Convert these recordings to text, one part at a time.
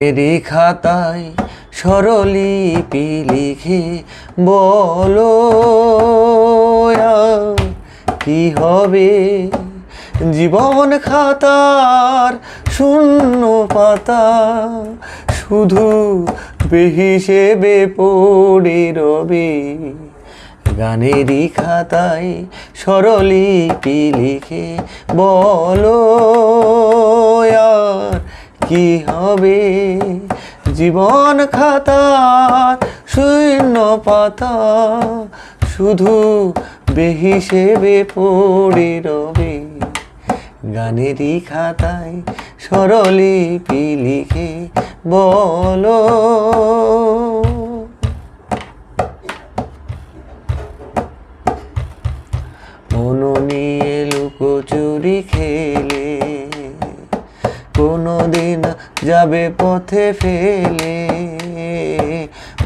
এরই খাতায় স্বরলিপি লিখে বলো কি হবে জীবন খাতার শূন্য পাতা শুধু বেহিসেবে পড়ে রবে। গানেরই খাতায় স্বরলিপি লিখে বলো কি হবে জীবন খাতার শূন্য পাতা শুধু বেহিসেবে পড়ে রবে। গানেরই খাতায় স্বরলিপি লিখে বলো। মন নিয়ে লুকোচুরি খেলে কোনোদিন যাবে পথে ফেলে।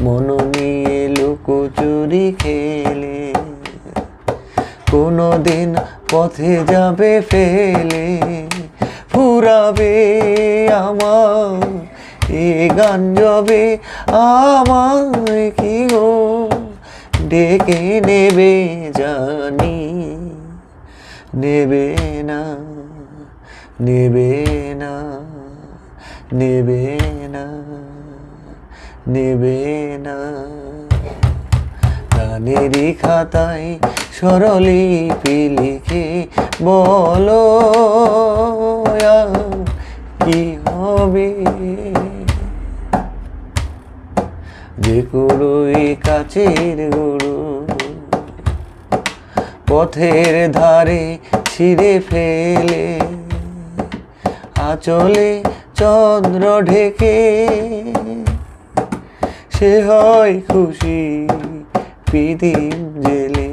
মন নিয়ে লুকোচুরি খেলে কোনোদিন পথে যাবে ফেলে। ফুরাবে আমার এ গান যাবে আমায় কি গো ডেকে নেবে জানি নেবে না নেবে না নেবে না নেবে না। গানেরই খাতায় স্বরলিপি লিখে বলো কি হবে। যে কুড়ুই কাচের গুরু পথের ধারে ছিঁড়ে ফেলে আঁচলে চন্দ্র ঢেকে সে হয় খুশি প্রদীপ জেলে।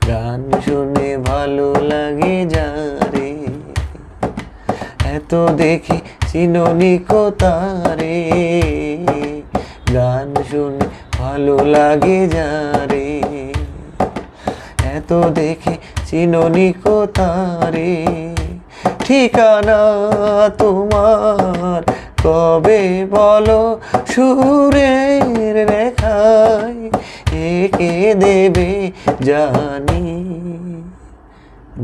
গান শুনে ভালো লাগে যারে এত দেখে চিননি কোতারে। গান শুনে ভালো লাগে যারে এত দেখে চিননি কোতারে। ঠিকানা তোমার কবে বলো সুরের রেখায় একে দেবে জানি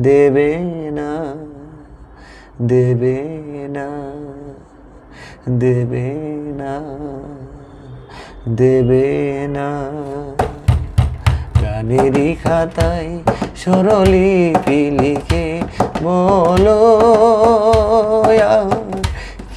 দেবে না দেবে না দেবে না দেবে না। গানেরই খাতায় স্বরলিপি লিখে বলো